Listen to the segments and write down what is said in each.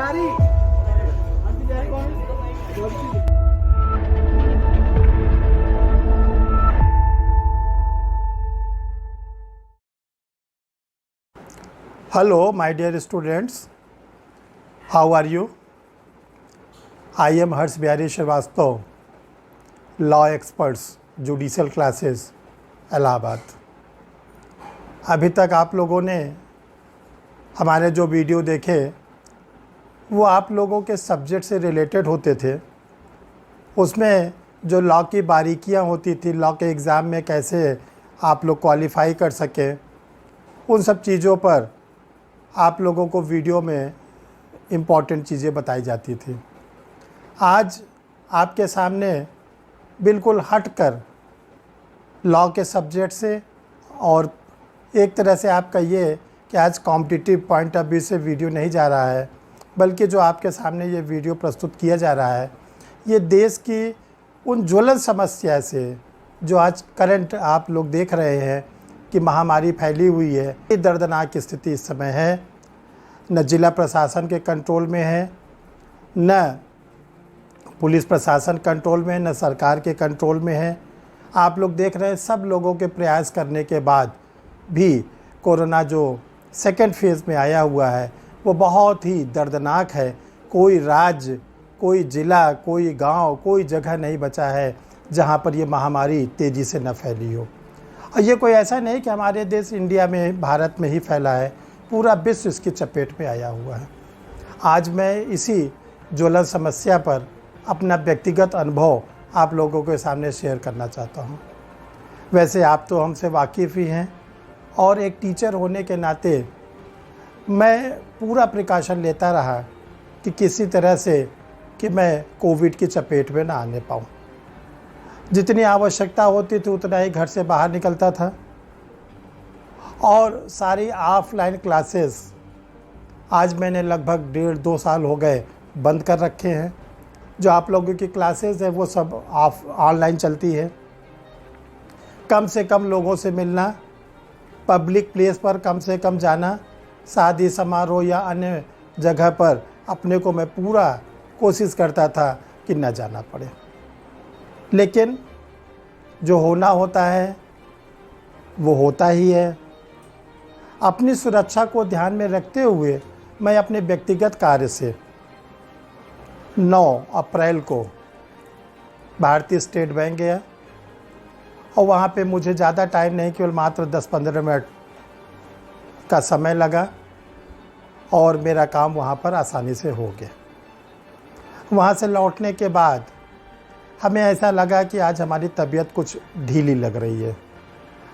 बिहारी कौन है? Hello, my dear students. How are you? I am Harsh Bihari Srivastava, Law Experts, Judicial Classes, Allahabad. अभी तक आप लोगों ने हमारे जो वीडियो देखे वो आप लोगों के सब्जेक्ट से रिलेटेड होते थे। उसमें जो लॉ की बारीकियां होती थी, लॉ के एग्ज़ाम में कैसे आप लोग क्वालिफाई कर सकें, उन सब चीज़ों पर आप लोगों को वीडियो में इम्पॉर्टेंट चीज़ें बताई जाती थी। आज आपके सामने बिल्कुल हटकर लॉ के सब्जेक्ट से और एक तरह से आप कहिए कि आज कॉम्पिटिटिव पॉइंट ऑफ व्यू से वीडियो नहीं जा रहा है, बल्कि जो आपके सामने ये वीडियो प्रस्तुत किया जा रहा है ये देश की उन ज्वलंत समस्या से जो आज करंट आप लोग देख रहे हैं कि महामारी फैली हुई है। ये दर्दनाक स्थिति इस समय है, न जिला प्रशासन के कंट्रोल में है, न पुलिस प्रशासन कंट्रोल में है, न सरकार के कंट्रोल में है। आप लोग देख रहे हैं सब लोगों के प्रयास करने के बाद भी कोरोना जो सेकेंड फेज़ में आया हुआ है वो बहुत ही दर्दनाक है। कोई राज्य, कोई ज़िला, कोई गांव, कोई जगह नहीं बचा है जहां पर ये महामारी तेज़ी से न फैली हो। और ये कोई ऐसा नहीं कि हमारे देश इंडिया में, भारत में ही फैला है, पूरा विश्व इसकी चपेट में आया हुआ है। आज मैं इसी ज्वलंत समस्या पर अपना व्यक्तिगत अनुभव आप लोगों के सामने शेयर करना चाहता हूँ। वैसे आप तो हमसे वाकिफ़ ही हैं और एक टीचर होने के नाते मैं पूरा प्रिकॉशन लेता रहा कि किसी तरह से कि मैं कोविड की चपेट में ना आने पाऊँ। जितनी आवश्यकता होती थी उतना ही घर से बाहर निकलता था और सारी ऑफलाइन क्लासेस आज मैंने लगभग 1.5-2 साल हो गए बंद कर रखे हैं। जो आप लोगों की क्लासेस है वो सब ऑनलाइन चलती है। कम से कम लोगों से मिलना, पब्लिक प्लेस पर कम से कम जाना, शादी समारोह या अन्य जगह पर अपने को मैं पूरा कोशिश करता था कि न जाना पड़े। लेकिन जो होना होता है वो होता ही है। अपनी सुरक्षा को ध्यान में रखते हुए मैं अपने व्यक्तिगत कार्य से 9 अप्रैल को भारतीय स्टेट बैंक गया और वहाँ पे मुझे ज़्यादा टाइम नहीं, केवल मात्र 10-15 मिनट का समय लगा और मेरा काम वहाँ पर आसानी से हो गया। वहाँ से लौटने के बाद हमें ऐसा लगा कि आज हमारी तबीयत कुछ ढीली लग रही है,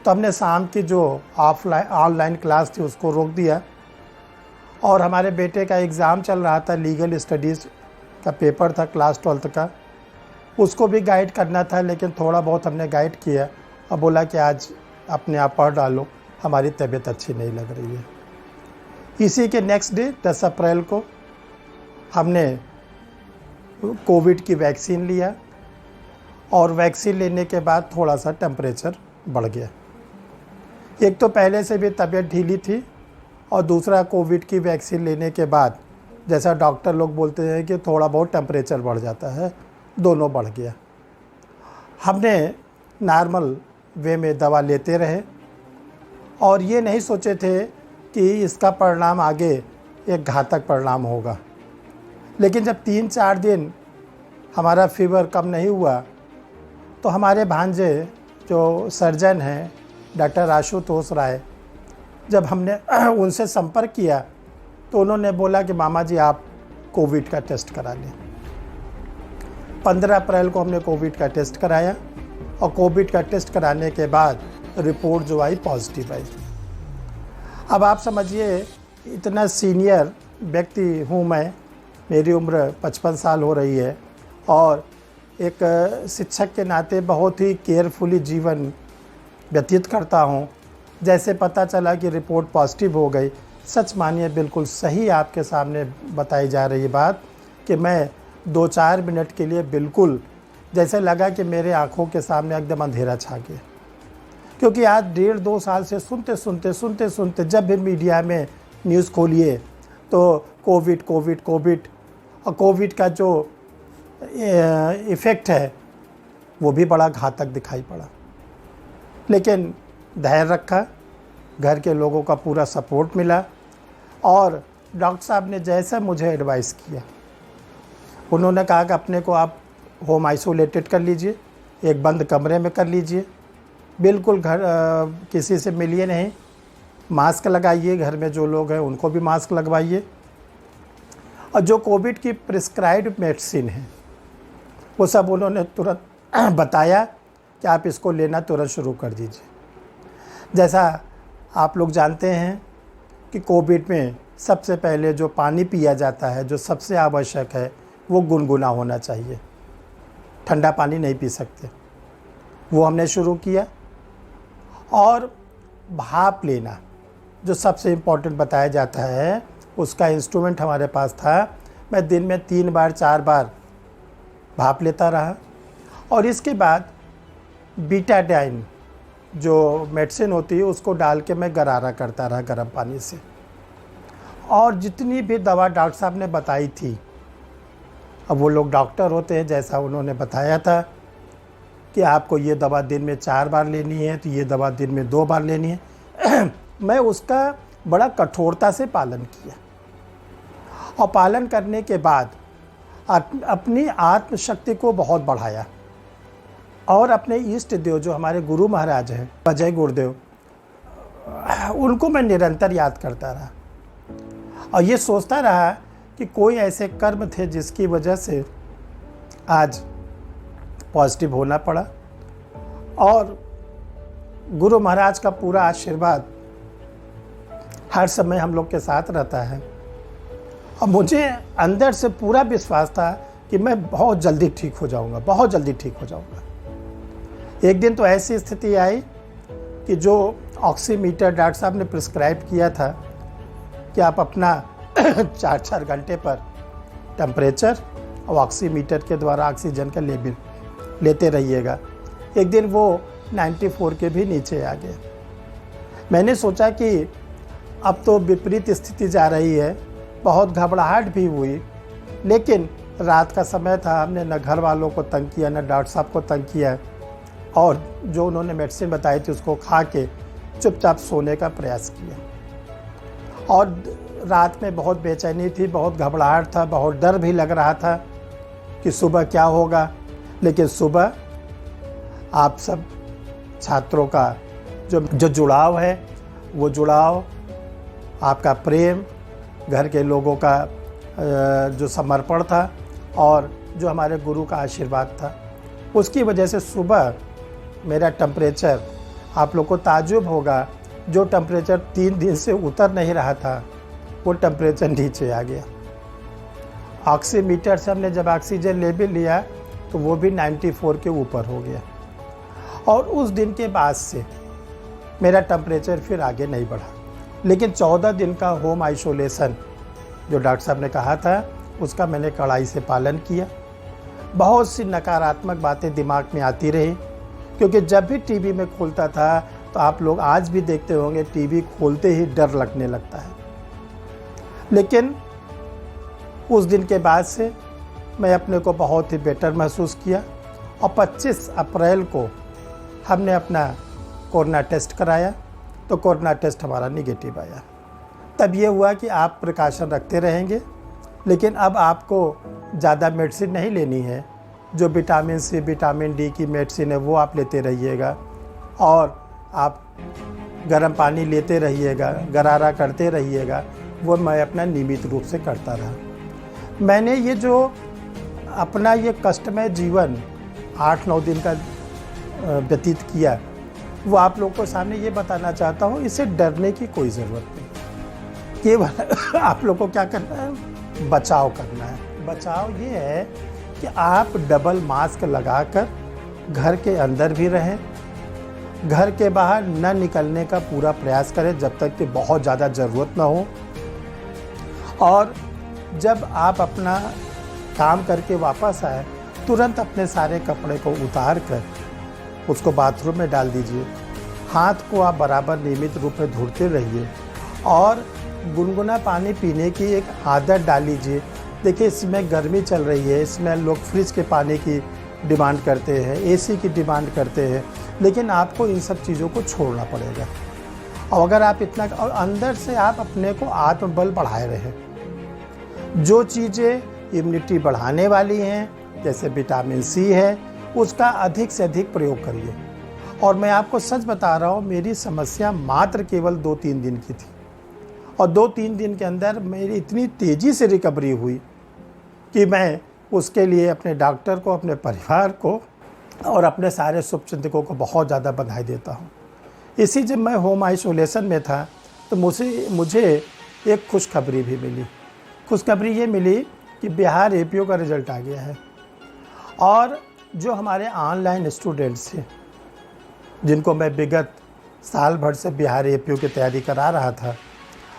तो हमने शाम की जो ऑनलाइन क्लास थी उसको रोक दिया और हमारे बेटे का एग्ज़ाम चल रहा था, लीगल स्टडीज़ का पेपर था क्लास 12th का, उसको भी गाइड करना था। लेकिन थोड़ा बहुत हमने गाइड किया और बोला कि आज अपने आप पढ़ डालो, हमारी तबीयत अच्छी नहीं लग रही है। इसी के नेक्स्ट डे 10 अप्रैल को हमने कोविड की वैक्सीन लिया और वैक्सीन लेने के बाद थोड़ा सा टेम्परेचर बढ़ गया। एक तो पहले से भी तबीयत ढीली थी और दूसरा कोविड की वैक्सीन लेने के बाद जैसा डॉक्टर लोग बोलते हैं कि थोड़ा बहुत टेम्परेचर बढ़ जाता है, दोनों बढ़ गया। हमने नॉर्मल वे में दवा लेते रहे और ये नहीं सोचे थे कि इसका परिणाम आगे एक घातक परिणाम होगा। लेकिन जब 3-4 दिन हमारा फीवर कम नहीं हुआ तो हमारे भांजे जो सर्जन हैं डॉक्टर आशुतोष राय, जब हमने उनसे संपर्क किया तो उन्होंने बोला कि मामा जी आप कोविड का टेस्ट करा लें। 15 अप्रैल को हमने कोविड का टेस्ट कराया और कोविड का टेस्ट कराने के बाद रिपोर्ट जो आई पॉजिटिव आई। अब आप समझिए इतना सीनियर व्यक्ति हूँ मैं, मेरी उम्र 55 साल हो रही है और एक शिक्षक के नाते बहुत ही केयरफुली जीवन व्यतीत करता हूँ। जैसे पता चला कि रिपोर्ट पॉजिटिव हो गई, सच मानिए बिल्कुल सही आपके सामने बताई जा रही बात कि मैं 2-4 मिनट के लिए बिल्कुल जैसे लगा कि मेरे आँखों के सामने एकदम अंधेरा छा गया। क्योंकि आज 1.5-2 साल से सुनते सुनते जब भी मीडिया में न्यूज़ खोलिए तो कोविड कोविड कोविड, और कोविड का जो इफ़ेक्ट है वो भी बड़ा घातक दिखाई पड़ा। लेकिन धैर्य रखा, घर के लोगों का पूरा सपोर्ट मिला, और डॉक्टर साहब ने जैसा मुझे एडवाइस किया, उन्होंने कहा कि अपने को आप होम आइसोलेटेड कर लीजिए, एक बंद कमरे में कर लीजिए, बिल्कुल घर किसी से मिलिए नहीं, मास्क लगाइए, घर में जो लोग हैं उनको भी मास्क लगवाइए, और जो कोविड की प्रिस्क्राइब्ड मेडिसिन है वो सब उन्होंने तुरंत बताया कि आप इसको लेना तुरंत शुरू कर दीजिए। जैसा आप लोग जानते हैं कि कोविड में सबसे पहले जो पानी पिया जाता है, जो सबसे आवश्यक है, वो गुनगुना होना चाहिए, ठंडा पानी नहीं पी सकते, वो हमने शुरू किया। और भाप लेना जो सबसे इम्पोर्टेंट बताया जाता है, उसका इंस्ट्रूमेंट हमारे पास था। मैं दिन में 3 बार 4 बार भाप लेता रहा, और इसके बाद बीटाडाइन जो मेडिसिन होती है उसको डाल के मैं गरारा करता रहा गर्म पानी से। और जितनी भी दवा डॉक्टर साहब ने बताई थी, अब वो लोग डॉक्टर होते हैं, जैसा उन्होंने बताया था कि आपको ये दवा दिन में 4 बार लेनी है, तो ये दवा दिन में 2 बार लेनी है मैं उसका बड़ा कठोरता से पालन किया, और पालन करने के बाद अपनी आत्मशक्ति को बहुत बढ़ाया, और अपने इष्ट देव जो हमारे गुरु महाराज हैं अजय गुरुदेव, उनको मैं निरंतर याद करता रहा, और ये सोचता रहा कि कोई ऐसे कर्म थे जिसकी वजह से आज पॉजिटिव होना पड़ा, और गुरु महाराज का पूरा आशीर्वाद हर समय हम लोग के साथ रहता है। और मुझे अंदर से पूरा विश्वास था कि मैं बहुत जल्दी ठीक हो जाऊंगा, बहुत जल्दी ठीक हो जाऊंगा। एक दिन तो ऐसी स्थिति आई कि जो ऑक्सीमीटर डॉक्टर साहब ने प्रिस्क्राइब किया था कि आप अपना 4-4 घंटे पर टेम्परेचर और ऑक्सीमीटर के द्वारा ऑक्सीजन का लेवल लेते रहिएगा, एक दिन वो 94 के भी नीचे आ गए। मैंने सोचा कि अब तो विपरीत स्थिति जा रही है, बहुत घबराहट भी हुई, लेकिन रात का समय था, हमने न घर वालों को तंग किया, न डॉक्टर साहब को तंग किया, और जो उन्होंने मेडिसिन बताई थी उसको खा के चुपचाप सोने का प्रयास किया। और रात में बहुत बेचैनी थी, बहुत घबराहट था, बहुत डर भी लग रहा था कि सुबह क्या होगा। लेकिन सुबह आप सब छात्रों का जो जुड़ाव है, वो जुड़ाव, आपका प्रेम, घर के लोगों का जो समर्पण था, और जो हमारे गुरु का आशीर्वाद था, उसकी वजह से सुबह मेरा टेम्परेचर, आप लोग को ताज्जुब होगा, जो टेम्परेचर 3 दिन से उतर नहीं रहा था वो टेम्परेचर नीचे आ गया। ऑक्सीमीटर से हमने जब ऑक्सीजन लेवल लिया तो वो भी 94 के ऊपर हो गया, और उस दिन के बाद से मेरा टेम्परेचर फिर आगे नहीं बढ़ा। लेकिन 14 दिन का होम आइसोलेशन जो डॉक्टर साहब ने कहा था, उसका मैंने कड़ाई से पालन किया। बहुत सी नकारात्मक बातें दिमाग में आती रही, क्योंकि जब भी टीवी में खोलता था तो आप लोग आज भी देखते होंगे, टीवी खोलते ही डर लगने लगता है। लेकिन उस दिन के बाद से मैं अपने को बहुत ही बेटर महसूस किया, और 25 अप्रैल को हमने अपना कोरोना टेस्ट कराया, तो कोरोना टेस्ट हमारा निगेटिव आया। तब ये हुआ कि आप प्रिकॉशन रखते रहेंगे, लेकिन अब आपको ज़्यादा मेडिसिन नहीं लेनी है, जो विटामिन सी विटामिन डी की मेडिसिन है वो आप लेते रहिएगा, और आप गर्म पानी लेते रहिएगा, गरारा करते रहिएगा। वो मैं अपना नियमित रूप से करता रहा। मैंने ये जो अपना ये कष्टमय जीवन 8-9 दिन का व्यतीत किया, वो आप लोगों को सामने ये बताना चाहता हूँ, इससे डरने की कोई ज़रूरत नहीं। केवल आप लोग को क्या करना है, बचाव करना है। बचाव ये है कि आप डबल मास्क लगाकर घर के अंदर भी रहें, घर के बाहर न निकलने का पूरा प्रयास करें जब तक कि बहुत ज़्यादा ज़रूरत ना हो, और जब आप अपना काम करके वापस आए तुरंत अपने सारे कपड़े को उतार कर उसको बाथरूम में डाल दीजिए। हाथ को आप बराबर नियमित रूप में धोते रहिए, और गुनगुना पानी पीने की एक आदत डाल लीजिए। देखिए, इसमें गर्मी चल रही है, इसमें लोग फ्रिज के पानी की डिमांड करते हैं, एसी की डिमांड करते हैं, लेकिन आपको इन सब चीज़ों को छोड़ना पड़ेगा। और अगर आप इतना और अंदर से आप अपने को आत्मबल बढ़ाए रहें। जो चीज़ें इम्यूनिटी बढ़ाने वाली हैं, जैसे विटामिन सी है, उसका अधिक से अधिक प्रयोग करिए। और मैं आपको सच बता रहा हूँ, मेरी समस्या मात्र केवल 2-3 दिन की थी, और 2-3 दिन के अंदर मेरी इतनी तेज़ी से रिकवरी हुई कि मैं उसके लिए अपने डॉक्टर को, अपने परिवार को और अपने सारे शुभचिंतकों को बहुत ज़्यादा बधाई देता हूँ। इसी जब मैं होम आइसोलेशन में था तो मुझे एक खुशखबरी भी मिली। खुशखबरी ये मिली कि बिहार एपीओ का रिज़ल्ट आ गया है, और जो हमारे ऑनलाइन स्टूडेंट्स थे, जिनको मैं विगत साल भर से बिहार एपीओ की तैयारी करा रहा था,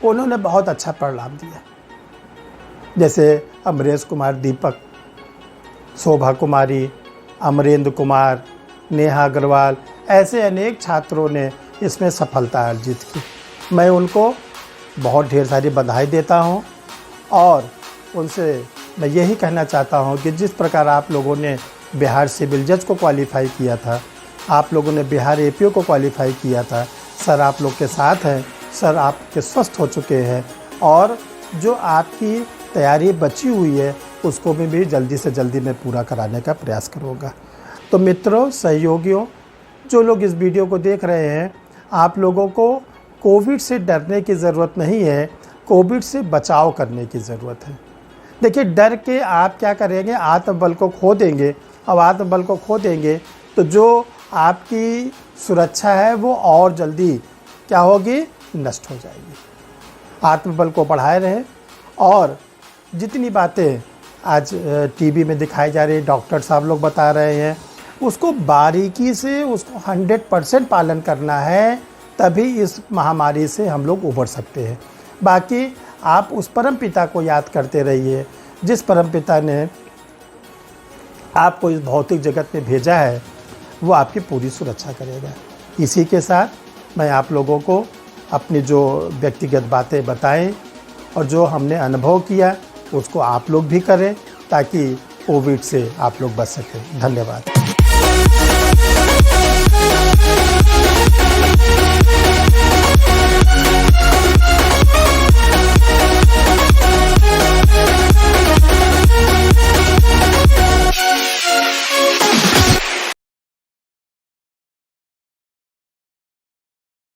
उन्होंने बहुत अच्छा परिणाम दिया। जैसे अमरेश कुमार दीपक, शोभा कुमारी, अमरेंद्र कुमार, नेहा अग्रवाल, ऐसे अनेक छात्रों ने इसमें सफलता अर्जित की। मैं उनको बहुत ढेर सारी बधाई देता हूं, और उनसे मैं यही कहना चाहता हूं कि जिस प्रकार आप लोगों ने बिहार सिविल जज को क्वालिफ़ाई किया था, आप लोगों ने बिहार एपीओ को क्वालिफ़ाई किया था, सर आप लोग के साथ हैं। सर आपके स्वस्थ हो चुके हैं, और जो आपकी तैयारी बची हुई है उसको भी जल्दी से जल्दी मैं पूरा कराने का प्रयास करूँगा। तो मित्रों, सहयोगियों, जो लोग इस वीडियो को देख रहे हैं, आप लोगों को कोविड से डरने की ज़रूरत नहीं है, कोविड से बचाव करने की ज़रूरत है। देखिए, डर के आप क्या करेंगे, आत्मबल को खो देंगे। अब आत्मबल को खो देंगे तो जो आपकी सुरक्षा है वो और जल्दी क्या होगी, नष्ट हो जाएगी। आत्मबल को बढ़ाए रहें, और जितनी बातें आज टीवी में दिखाई जा रही है, डॉक्टर साहब लोग बता रहे हैं, उसको बारीकी से उसको 100% पालन करना है, तभी इस महामारी से हम लोग उबर सकते हैं। बाकी आप उस परमपिता को याद करते रहिए, जिस परमपिता ने आपको इस भौतिक जगत में भेजा है, वो आपकी पूरी सुरक्षा करेगा। इसी के साथ मैं आप लोगों को अपनी जो व्यक्तिगत बातें बताएं, और जो हमने अनुभव किया उसको आप लोग भी करें, ताकि कोविड से आप लोग बच सकें। धन्यवाद।